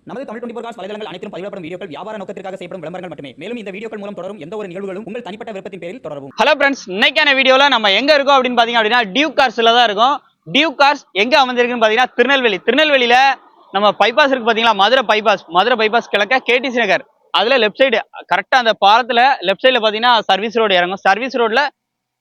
நமது தமிழ் 24 காஸ் வலைதளங்கள் அனைத்தும் பதிவிடப்படும் வீடியோக்கள் வியாபார நோக்கத்திற்காக செய்யப்படும் விளம்பரங்கள் மட்டுமே. மேலும் இந்த வீடியோக்கள் மூலம் தொடரும் எந்த ஒரு நிகழ்வுகளும் உங்கள் தனிப்பட்ட விருப்பத்தின் பேரில் தொடரவும். ஹலோ ஃப்ரெண்ட்ஸ், இன்னைக்கான வீடியோல நம்ம எங்க இருக்கோம் அப்படின்னு பாத்தீங்க அப்படின்னா டியூக் கார்ஸ்ல தான் இருக்கோம். டியூக் கார்ஸ் எங்க அமைஞ்சிருக்குன்னு பாத்தீங்கன்னா திருநெல்வேலியில நம்ம பைபாஸ் இருக்கு பாத்தீங்களா, மதுரை பைபாஸ் கிழக்க கேடிசி நகர். அதுல லெஃப்ட் சைடு கரெக்டா அந்த பாலத்துல லெஃப்ட் சைடுல பாத்தீங்கன்னா சர்வீஸ் ரோடு இறங்கும். சர்வீஸ் ரோட்ல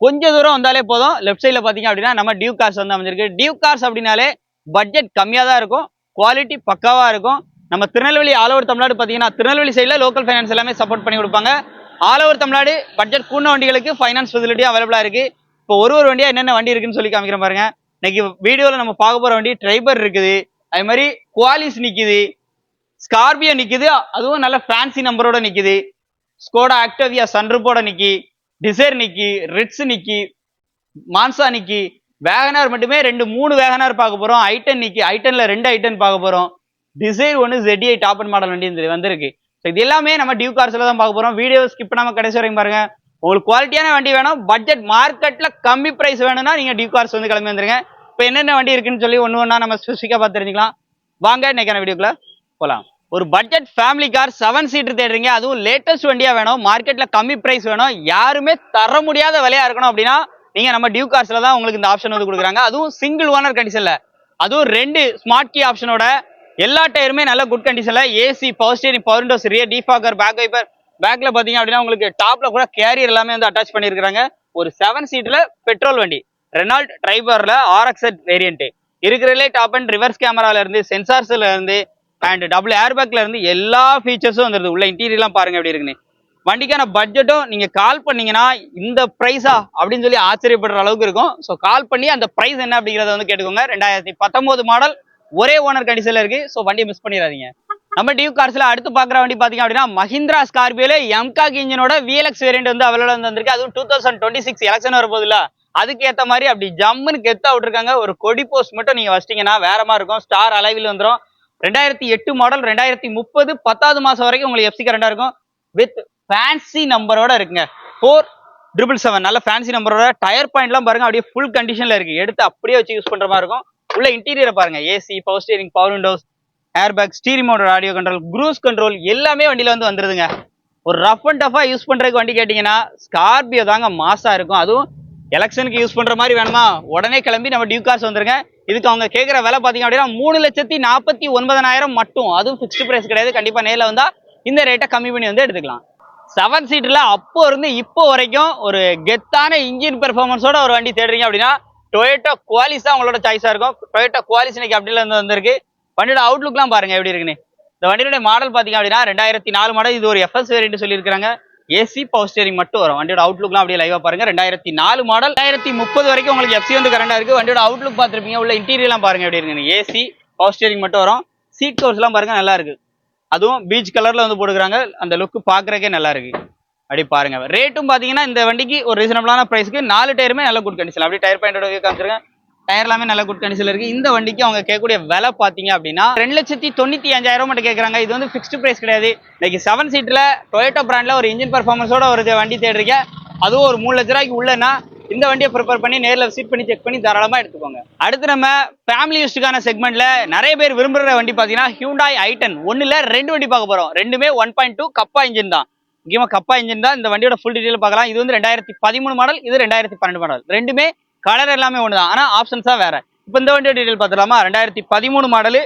கொஞ்சம் தூரம் வந்தாலே போதும். லெஃப்ட் சைடுல பாத்தீங்க அப்படின்னா நம்ம டியூக் கார்ஸ் வந்து அமைஞ்சிருக்கு. டியூக் கார்ஸ் அப்படின்னாலே பட்ஜெட் கம்மியா தான் இருக்கும், குவாலிட்டி பக்காவா இருக்கும். நம்ம திருநெல்வேலி ஆல் ஓவர் தமிழ்நாடு பார்த்தீங்கன்னா திருநெல்வேலி சைடில் லோக்கல் ஃபைனான்ஸ் எல்லாமே சப்போர்ட் பண்ணி கொடுப்பாங்க. ஆல் ஓவர் தமிழ்நாடு பட்ஜெட் கூடின வண்டிகளுக்கு ஃபைனான்ஸ் ஃபெசிலிட்டி அவைலபிளாக இருக்குது. இப்போ ஒரு வண்டியா என்னென்ன வண்டி இருக்குன்னு சொல்லி காமிக்கிறேன் பாருங்க. இன்னைக்கு வீடியோவில் நம்ம பார்க்க போகிற வண்டி ட்ரைபர் இருக்குது, அதே மாதிரி குவாலிஸ் நிற்குது, ஸ்கார்பியோ நிற்குது, அதுவும் நல்ல ஃபேன்சி நம்பரோட நிற்குது. ஸ்கோடா ஆக்டிவியா சன்ரூப்போட நிற்கி, டிசைர் நிற்கி, ரிட்ஸ் நிற்கி, மான்சா நிற்கி, வேகனார் மட்டுமே 2-3 வேகனார் பார்க்க போகிறோம். ஐட்டன் நிற்கி, ஐட்டனில் 2 ஐட்டன் பார்க்க போகிறோம். டிசைர் ஒன்று ZDI டாப் அண்ட் மாடல் வண்டி வந்திருக்கு. ஸோ இது எல்லாமே நம்ம டியூக் கார்ஸ்ல தான் பார்க்க போறோம். வீடியோ ஸ்கிப் பண்ணாம கடைசி வரைக்கும் பாருங்க. உங்களுக்கு குவாலிட்டியான வண்டி வேணும், பட்ஜெட் மார்க்கெட்ல கம்மி பிரைஸ் வேணும்னா நீங்க டியூக் கார்ஸ் வந்து கிளம்பி வந்துருங்க. இப்போ என்னென்ன வண்டி இருக்குன்னு சொல்லி ஒன்று நம்ம ஸ்பெசிஃபிக்காக பார்த்து தெரிஞ்சுக்கலாம். வாங்க இன்னைக்கான வீடியோக்குள்ள போகலாம். ஒரு பட்ஜெட் ஃபேமிலி கார் 7 சீட்டர் தேடுறீங்க, அதுவும் லேட்டஸ்ட் வண்டியா வேணும், மார்க்கெட்ல கம்மி பிரைஸ் வேணும், யாருமே தர முடியாத விலையா இருக்கணும் அப்படின்னா நீங்க நம்ம டியூக் கார்ஸ்ல தான் உங்களுக்கு இந்த ஆப்ஷன் வந்து கொடுக்குறாங்க. அதுவும் சிங்கிள் ஓனர் கண்டிஷன்ல, அதுவும் 2 ஸ்மார்ட் கீ ஆப்ஷனோட, எல்லா டயருமே நல்ல குட் கண்டிஷன்ல, AC, power steering, power windows, rear defogger, back wiper, பேக்ல பாத்தீங்க அப்படின்னா உங்களுக்கு டாப்ல கூட கேரியர் எல்லாமே வந்து அட்டாச் பண்ணிருக்காங்க. ஒரு 7 சீட்ல பெட்ரோல் வண்டி, ரெனால்ட் ட்ரைபர்ல RX வேரியன்ட் இருக்கிறதுலே டாப் அண்ட் ரிவர்ஸ் கேமரால இருந்து, சென்சார்ஸ்ல இருந்து அண்ட் டபுள் ஏர் பேக்ல இருந்து எல்லா ஃபீச்சர்ஸும் வந்துருது. உள்ள இன்டீரியர்லாம் பாருங்க எப்படி இருக்குன்னு. வண்டிக்கான பட்ஜெட்டும் நீங்க கால் பண்ணீங்கன்னா இந்த பிரைஸா அப்படின்னு சொல்லி ஆச்சரியப்படுற அளவுக்கு இருக்கும். ஸோ கால் பண்ணி அந்த பிரைஸ் என்ன அப்படிங்கறத வந்து கேட்டுக்கோங்க. 2019 மாடல், ஒரே ஓனர் கண்டிஷன்ல இருக்கு. ஸோ வண்டியை மிஸ் பண்ணிடாதீங்க. நம்ம டியூக் கார்ஸ்ல அடுத்து பாக்குற வண்டி பாத்தீங்க அப்படின்னா மஹிந்திரா ஸ்கார்பியோல எம்காக் இன்ஜினோட VLX வேரியன்ட் வந்து அவைலபிள் வந்து வந்திருக்கு. அதுவும் 2026 எலெக்ஷன் வரப்போது இல்ல, அதுக்கு ஏத்த மாதிரி அப்படி ஜம்முன்னு கெத்தா விட்டுருக்காங்க. ஒரு கொடி போஸ்ட் மட்டும் நீங்க வச்சிட்டீங்கன்னா வேற மாதிரி இருக்கும். ஸ்டார் அலைவில் வந்துடும். 2008 மாடல், 2030 10வது மாசம் வரைக்கும் உங்களுக்கு FC கரண்டா இருக்கும். வித் ஃபேன்சி நம்பரோட இருக்குங்க. 4777 நல்ல ஃபேன்சி நம்பரோட. டயர் பாயிண்ட்லாம் பாருங்க அப்படியே ஃபுல் கண்டிஷன்ல இருக்கு, எடுத்து அப்படியே வச்சு யூஸ் பண்ற மாதிரி இருக்கும். உள்ள இன்டீரியரை பாருங்க, AC, power steering, power Windows, air bag, steering motor, audio control, cruise control எல்லாமே வண்டியில வந்து வந்துருதுங்க. ஒரு ரஃப் அண்ட் டஃபா யூஸ் பண்றதுக்கு வண்டி கேட்டீங்கன்னா ஸ்கார்பியோ தாங்க மாசா இருக்கும். அதுவும் எலெக்ஷனுக்கு யூஸ் பண்ற மாதிரி வேணுமா, உடனே கிளம்பி நம்ம டியூக் கார்ஸ் வந்துருங்க. இதுக்கு அவங்க கேட்கிற விலை பாத்தீங்க அப்படின்னா 3,49,000 மட்டும். அதுவும் ஃபிக்ஸ்டு பிரைஸ் கிடையாது. கண்டிப்பா நேரில் வந்தா இந்த ரேட்டை கம்மி பண்ணி வந்து எடுத்துக்கலாம். 7 சீட்டர்ல அப்போ இருந்து இப்போ வரைக்கும் ஒரு கெத்தான இன்ஜின் பெர்ஃபார்மன்ஸோட ஒரு வண்டி தேடுறீங்க அப்படின்னா டொயோட்டா குவாலிஸ் தான் உங்களோட சாய்ஸா இருக்கும். டொயோட்டா குவாலிஸ் இன்னைக்கு அப்படில இருந்து வந்திருக்கு. வண்டியோட அவுட்லுக்லாம் பாருங்க எப்படி இருக்குன்னு. இந்த வண்டியோட மாடல் பாத்தீங்க அப்படின்னா 2004 மாடல். இது ஒரு FS வேரியன்ட் சொல்லியிருக்காங்க. ஏசி, பவர் ஸ்டீரிங் மட்டும் வரும். வண்டியோட அவுட்லுக்லாம் அப்படியே லைவா பாருங்க. 2004 மாடல், 2030 வரைக்கும் உங்களுக்கு FC வந்து கரண்டா இருக்கு. வண்டியோட அவுட்லுக் பார்த்துருப்பீங்க. உள்ள இன்டீரியர்லாம் பாருங்க எப்படி இருக்குன்னு. ஏசி, பவர் ஸ்டீரிங் மட்டும் வரும். சீட் கவர்ஸ் எல்லாம் பாருங்க நல்லா இருக்கு. அதுவும் பீச் கலர்ல வந்து போட்டுக்கிறாங்க. அந்த லுக் பாக்குறதுக்கே நல்லா இருக்கு. அப்படி பாருங்க. ரேட்டும் பாத்தீங்கன்னா இந்த வண்டிக்கு ஒரு ரீசனபிளான பிரைஸ்க்கு 4 டயருமே நல்ல குட் கண்டிஷன். அப்படியே டயர் பாயிண்டோட காமிச்சிருக்கேன். டயர் எல்லாமே நல்ல குட் கண்டிஷன்ல இருக்கு. இந்த வண்டிக்கு அவங்க கேட்கக்கூடிய விலை பாத்தீங்க அப்படின்னா 2,95,000 மட்டும் கேட்கறாங்க. இது வந்து ஃபிக்ஸ்டு பிரைஸ் கிடையாது. இன்னைக்கு 7 சீட்ல டொயோட்டா பிராண்ட்ல ஒரு இன்ஜின் பெர்ஃபார்மன்ஸோட ஒரு வண்டி தேடுறீங்க, அதுவும் ஒரு 3 லட்ச ரூபாய்க்கு உள்ளனா இந்த வண்டியை ப்ரிப்பேர் பண்ணி நேரில் விசிட் பண்ணி செக் பண்ணி தாராளமா எடுத்துக்கோங்க. அடுத்து நம்ம ஃபேமிலி யூஸ்டுக்கான செக்மெண்ட்ல நிறைய பேர் விரும்புற வண்டி பாத்தீங்கன்னா ஹியூண்டாய் ஐட்டன். 2 வண்டி பார்க்க போறோம். ரெண்டுமே 1.2 கப்பா இன்ஜின் தான். முக்கியமா கப்பா இன்ஜின் தான். இந்த வண்டியோட ஃபுல் டீடைல் பார்க்கலாம். இது வந்து 2013 மாடல், இது 2012 மாடல். ரெண்டுமே கலர் எல்லாமே ஒண்ணுதான், ஆனா ஆப்ஷன்ஸா வேற. இப்போ இந்த வண்டியோட டீடைல் பார்த்துலாமா. 2013 மாடல்.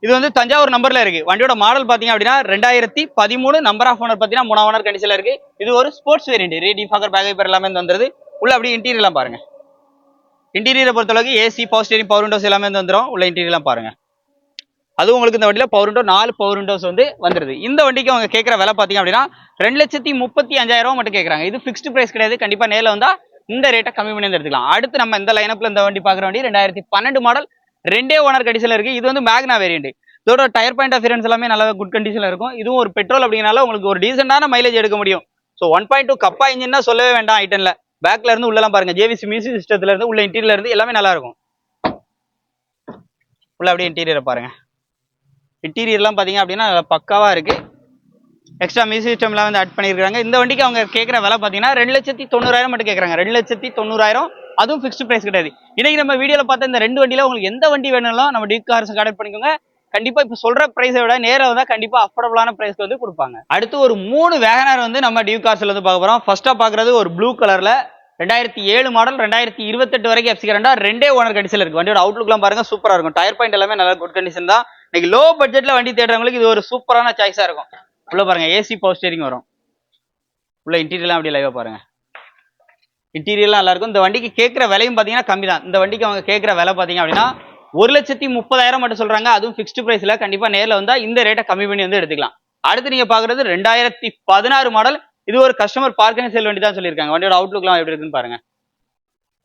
இது வந்து தஞ்சாவூர் நம்பர்ல இருக்கு. வண்டியோட மாடல் பாத்தீங்க அப்படின்னா 2013. நம்பர் ஆஃப் ஓனர் பாத்தீங்கன்னா 3ஆம் ஓனர் கண்டிஷன்ல இருக்கு. இது ஒரு ஸ்போர்ட்ஸ் வேரியன்ட். ரீடிஃபாகர், பேக் வைப்பர் எல்லாமே வந்துருது. உள்ள அப்படியே இன்டீரியர்லாம் பாருங்க. இன்டீரியரை பொறுத்தளவுக்கு AC, power steering, power windows எல்லாமே வந்துடும். உள்ள இன்டீரியர்லாம் பாருங்க. அதுவும் உங்களுக்கு இந்த வண்டியில பவர் விண்டோ 4 பவர் விண்டோஸ் வந்து வந்துருது. இந்த வண்டிக்கு அவங்க கேட்கிற விலை பாத்தீங்க அப்படின்னா 2,35,000 மட்டும் கேட்கறாங்க. இது ஃபிக்ஸ்டு பிரைஸ் கிடையாது. கண்டிப்பா நேரில் வந்தா இந்த ரேட்டை கம்மி பண்ணி எடுத்துக்கலாம். அடுத்து நம்ம இந்த லைனப்ல இந்த வண்டி பாக்குற வண்டி 2012 மாடல், 2 ஓனர் கண்டிஷன்ல இருக்கு. இது வந்து மேக்னா வேரியன்ட். இதோட டயர் பாயிண்ட் அஃபியரன்ஸ் எல்லாமே நல்ல குட் கண்டிஷன்ல இருக்கும். இதுவும் ஒரு பெட்ரோல் அப்படிங்கறனால உங்களுக்கு ஒரு டீசென்டான மைலேஜ் எடுக்க முடியும். ஸோ 1.2 கப்பா இன்ஜின்னா சொல்லவே வேண்டாம். ஐட்டன்ல பேக்ல இருந்து உள்ளலாம் பாருங்க, JVC மியூசிக் சிஸ்டத்துல இருந்து உள்ள இன்டீரியர்ல இருந்து எல்லாமே நல்லா இருக்கும். உள்ள அப்படியே இன்டீரியரை பாருங்க. இன்டீரியர்லாம் பாத்தீங்க அப்படின்னா பக்காவா இருக்கு. எக்ஸ்ட்ரா மியூசிக் சிஸ்டம் எல்லாம் வந்து ஆட் பண்ணிருக்காங்க. இந்த வண்டிக்கு அவங்க கேட்கிற விலை பாத்தீங்கன்னா 2,90,000 மட்டும் கேட்கறாங்க. 2,90,000. அதுவும் ஃபிக்ஸ்டு பிரைஸ் கிடையாது. இன்னைக்கு நம்ம வீடியோல பார்த்த இந்த 2 வண்டியில உங்களுக்கு எந்த வண்டி வேணும்னாலும் நம்ம டியூக் கார்ஸ் கான்டாக்ட் பண்ணிக்கோங்க. கண்டிப்பா இப்ப சொல்ற பிரைஸை விட நேரில் வந்தா கண்டிப்பா அஃபோர்டபுளான பிரைஸ்க்கு வந்து கொடுப்பாங்க. அடுத்து ஒரு 3 வேகனார் வந்து நம்ம டியூ கார்ஸ்ல வந்து பார்க்க போறோம். ஃபர்ஸ்டா பாக்குறது ஒரு ப்ளூ கலர்ல 2007 மாடல் 2028 வரைக்கும் எஃப்சி கரண்டா ரெண்டே ஓனர் கண்டிஷன்ல இருக்கு. வண்டியோட அவுட்லுக்லாம் பாருங்க சூப்பரா இருக்கும். டயர் பாயிண்ட் எல்லாமே நல்ல குட் கண்டிஷன் தான். இன்னைக்கு லோ பட்ஜெட்ல வண்டி தேடுறவங்களுக்கு இது ஒரு சூப்பரான சாய்ஸா இருக்கும். உள்ள பாருங்க ஏசி பவர் ஸ்டீரிங் வரும். உள்ள இன்டீரியர்லாம் அப்படியே லைவா பாருங்க. இன்டீரியர்லாம் நல்லா இருக்கும். இந்த வண்டிக்கு கேட்கிற விலையும் பாத்தீங்கன்னா கம்மி தான். இந்த வண்டிக்கு அவங்க கேட்கிற விலை பாத்தீங்க அப்படின்னா 1,30,000 மட்டும் சொல்றாங்க. அதுவும் ஃபிக்ஸ்டு பிரைஸ்ல. கண்டிப்பா நேர்ல வந்தா இந்த ரேட்டை கம்மி பண்ணி வந்து எடுத்துக்கலாம். அடுத்து நீங்க பாக்குறது 2016 மாடல். இது ஒரு கஸ்டமர் பார்க் அண்ட் சேல் வண்டி தான் சொல்லியிருக்காங்க. வண்டியோட அவுட்லுக்லாம் எப்படி இருக்குன்னு பாருங்க.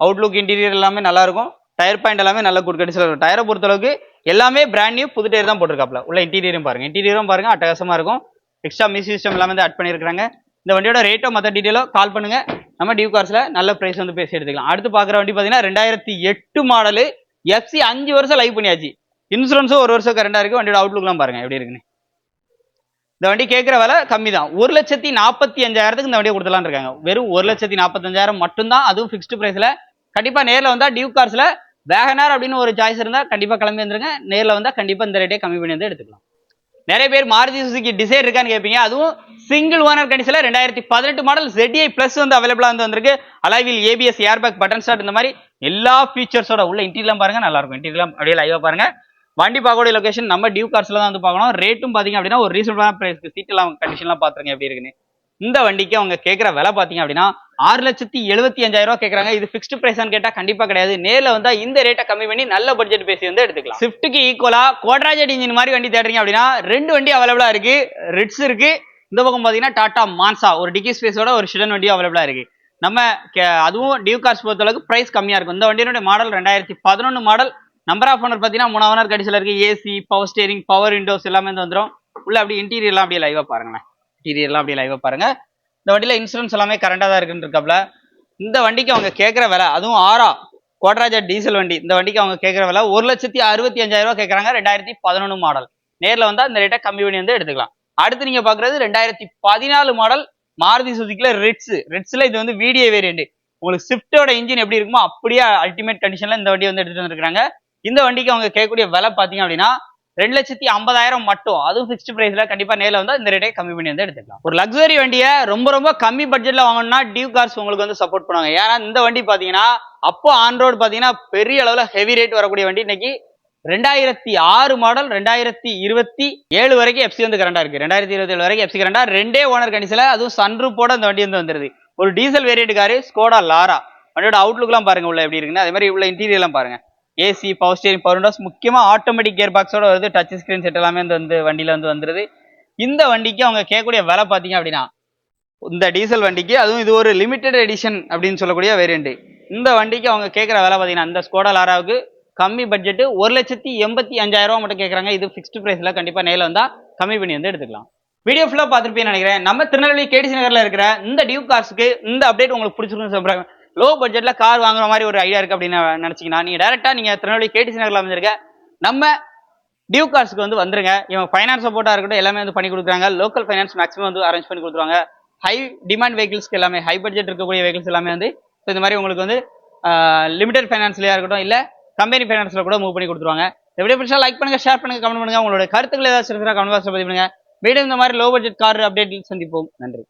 அவுட்லுக் இன்டீரியர் எல்லாமே நல்லா இருக்கும். டயர் பாயிண்ட் எல்லாமே நல்ல குட் கண்டிஷன்ல இருக்கும். டயரை பொறுத்த அளவுக்கு எல்லாமே பிராண்ட் நியூ புது டயர் தான் போட்டிருக்காப்ல. உள்ள இன்டீரியரும் பாருங்க. இன்டீரியரும் பாருங்க அட்டகாசமா இருக்கும். எக்ஸ்ட்ரா மியூசிக் சிஸ்டம் எல்லாமே வந்து ஆட் பண்ணியிருக்காங்க. இந்த வண்டியோட ரேட்டோ மற்ற டீட்டெயிலோ கால் பண்ணுங்க. நம்ம டியூ கார்ஸ்ல நல்ல பிரைஸ் வந்து பேசி எடுத்துக்கலாம். அடுத்து பாக்குற வண்டி பாத்தீங்கன்னா 2008 மாடலு எஃப்சி 5 வருஷம் லைவ் பண்ணியாச்சு. இன்சூரன்ஸும் 1 வருஷம் கரண்டா இருக்கு. வண்டியோட அவுட்லுக்லாம் பாருங்க எப்படி இருக்குன்னு. இந்த வண்டி கேட்கிற விலை கம்மி தான். 1,45,000 இந்த வண்டியை கொடுத்துலாம் இருக்காங்க. வெறும் 1,45,000 மட்டும்தான். அதுவும் ஃபிக்ஸ்டு பிரைஸ்ல. கண்டிப்பா நேர்ல வந்தா டியூ கார்ஸ்ல வேகனார் அப்படின்னு ஒரு சாய்ஸ் இருந்தா கண்டிப்பா கிளம்பி வந்துருங்க. நேர்ல வந்தா கண்டிப்பா இந்த ரேட்டே கம்மி பண்ணி வந்து எடுத்துக்கலாம். நிறைய பேர் மாருதி சுசுகி டிசைர் இருக்கான்னு கேட்பீங்க. அதுவும் சிங்கிள் ஓனர் கண்டிஷன்ல 2018 மாடல் ZI பிளஸ் வந்து அவைலபிளா வந்து வந்திருக்கு. அலாய்வில் ஏபிஎஸ் ஏர்பேக் பட்டன் ஸ்டார்ட் இந்த மாதிரி எல்லா ஃபீச்சர்ஸோட உள்ள இன்டீரியர்லாம் பாருங்க நல்லா இருக்கும். இன்டீரியர்லாம் அப்படியே லைவா பாருங்க. வண்டி பார்க்கக்கூடிய லொகேஷன் நம்ம டியூ கார்ஸ்ல தான் வந்து பார்க்கணும். ரேட்டும் பாத்தீங்க அப்படின்னா ஒரு ரீசனபிளான பிரைஸ்க்கு சீட் எல்லாம் கண்டிஷன்லாம் பாத்துருங்க எப்படி இருக்குன்னு. இந்த வண்டிக்கு அவங்க கேட்கிற விலை பாத்தீங்க அப்படின்னா 6,75,000 கேட்கறாங்க. இது ஃபிக்ஸ்டு பிரைஸான்னு கேட்டா கண்டிப்பா கிடையாது. நேர்ல வந்தா இந்த ரேட்டை கம்மி பண்ணி நல்ல பட்ஜெட் பேசி வந்து எடுத்துக்கலாம். ஸ்விஃப்ட்டுக்கு ஈக்குவலா குவாட்ராஜெட் இன்ஜின் மாதிரி வண்டி தேடுறீங்க அப்படின்னா 2 வண்டி அவைலபிளா இருக்கு. ரிட்ஸ் இருக்கு. இந்த பக்கம் பாத்தீங்கன்னா டாடா மான்சா ஒரு டிக்கி ஸ்பேஸோட ஒரு ஷிடன் வண்டியும் அவைலபிளா இருக்கு. நம்ம அதுவும் டியூ கார்ஸ் பொறுத்தளவுக்கு பிரைஸ் கம்மியா இருக்கும். இந்த வண்டியோட model 2011 model. Number of owner பாத்தீங்கன்னா 3 ஓனர் கண்டிஷன்ல இருக்கு. AC power steering power windows எல்லாமே வந்துரும். உள்ள அப்படியே இன்டீரியர்லாம் அப்படியே லைவா பாருங்களேன். இன்டீரியர்லாம் அப்படியே லைவா பாருங்க. இந்த வண்டியில இன்சூரன்ஸ் எல்லாமே கரண்டா தான் இருக்குன்னு இருக்காப்ல. இந்த வண்டிக்கு அவங்க கேட்கிற விலை அதுவும் குவாட்ராஜெட் டீசல் வண்டி. இந்த வண்டிக்கு அவங்க கேட்கிற விலை 1,65,000 கேட்கறாங்க. 2011 மாடல். நேர்ல வந்தா இந்த ரேட்டை கம்மி பண்ணி வந்து எடுத்துக்கலாம். அடுத்து நீங்க பாக்குறது 2014 மாடல் மாருதி சுசுகில ரெட்ஸ்ல இது வந்து VDI வேரியன்ட். உங்களுக்கு ஸ்விஃப்டோட இன்ஜின் எப்படி இருக்குமோ அப்படியே அல்டிமேட் கண்டிஷன்ல இந்த வண்டி வந்து எடுத்துட்டு வந்திருக்காங்க. இந்த வண்டிக்கு அவங்க கேட்கக்கூடிய விலை பாத்தீங்க அப்படின்னா 2,50,000 மட்டும். அதுவும் ஃபிக்ஸ்டு பிரைஸ்ல. கண்டிப்பா நேர்ல வந்தா இந்த ரேட்டை கம்மி பண்ணி வந்து எடுத்துக்கலாம். ஒரு லக்ஸரி வண்டியை ரொம்ப கம்மி பட்ஜெட்ல வாங்கணும்னா டியூ கார்ஸ் உங்களுக்கு வந்து சப்போர்ட் பண்ணுவாங்க. ஏன்னா இந்த வண்டி பாத்தீங்கன்னா அப்போ ஆன் ரோடு பாத்தீங்கன்னா பெரிய அளவுல ஹெவி ரேட் வரக்கூடிய வண்டி. இன்னைக்கு 2006 மாடல் 2027 வரைக்கும் எஃப்சி வந்து கரண்டா இருக்கு. 2027 வரைக்கும் எஃப்சி கரண்டா ரெண்டே ஓனர் கண்டிஷன்ல. அதுவும் சன்ரூஃபோட இந்த வண்டி வந்து வந்துருது. ஒரு diesel variant car Skoda Laura. வண்டியோட அவுட்லுக்லாம் பாருங்க உள்ள எப்படி இருக்குன்னு. அதே மாதிரி உள்ள இன்டீரியர்லாம் பாருங்க. AC power steering power Windows முக்கியமா ஆட்டோமேட்டிக் கியர் பாக்ஸோட வருது. டச் ஸ்கிரீன் செட் எல்லாமே வந்து வண்டியில வந்து வந்துருது. இந்த வண்டிக்கு அவங்க கேட்கக்கூடிய விலை பாத்தீங்க அப்படின்னா இந்த டீசல் வண்டிக்கு அதுவும் இது ஒரு லிமிடெட் எடிஷன் அப்படின்னு சொல்லக்கூடிய வேரியன்ட். இந்த வண்டிக்கு அவங்க கேட்கிற விலை பாத்தீங்கன்னா இந்த ஸ்கோடா லாராவுக்கு கம்மி பட்ஜெட் 1,85,000 மட்டும் கேட்கறாங்க. இது ஃபிக்ஸ்டு பிரைஸ்ல. கண்டிப்பா நேர்ல வந்தா கம்மி பண்ணி வந்து எடுத்துக்கலாம். வீடியோ ஃபுல்லா பார்த்துருப்பேன்னு நினைக்கிறேன். நம்ம திருநெல்வேலி கேடிசி நகர்ல இருக்கிற இந்த டியூ கார்ஸ்க்கு இந்த அப்டேட் உங்களுக்கு பிடிச்சிருக்குன்னு சொல்றாங்க. லோ பட்ஜெட்ல கார் வாங்குற மாதிரி ஒரு ஐடியா இருக்கு அப்படின்னு நினைச்சீங்கன்னா நீங்க டைரக்டா நீங்க திருநெல்வேலி கேடிசி நகர்ல வந்திருக்க நம்ம டியூ கார்ஸ்க்கு வந்து வந்துருங்க. இவங்க ஃபைனான்ஸ் சப்போர்ட்டா இருக்கட்டும் எல்லாமே வந்து பண்ணி கொடுக்குறாங்க. லோக்கல் ஃபைனான்ஸ் மேக்ஸிமம் வந்து அரேஞ்ச் பண்ணி கொடுத்துருவாங்க. ஹை டிமாண்ட் வெஹிக்கிள்ஸ்க்கு எல்லாமே ஹை பட்ஜெட் இருக்கக்கூடிய வெஹிக்கிள்ஸ் எல்லாமே வந்து இந்த மாதிரி உங்களுக்கு வந்து லிமிடெட் ஃபைனான்ஸ்லயா இருக்கட்டும் இல்ல கம்பெனி ஃபைனான்ஸ்ல கூட மூவ் பண்ணி கொடுத்துருவாங்க. இந்த வீடியோ பிடிச்சா லைக் பண்ணுங்க, ஷேர் பண்ணுங்க, கமெண்ட் பண்ணுங்க. உங்களோட கருத்துக்கள் ஏதாச்சும் இருந்தா கமெண்ட் பாக்ஸ்ல பதிவு பண்ணுங்க. வீடியோ இந்த மாதிரி லோ பட்ஜெட் கார் அப்டேட் சந்திப்போம். நன்றி.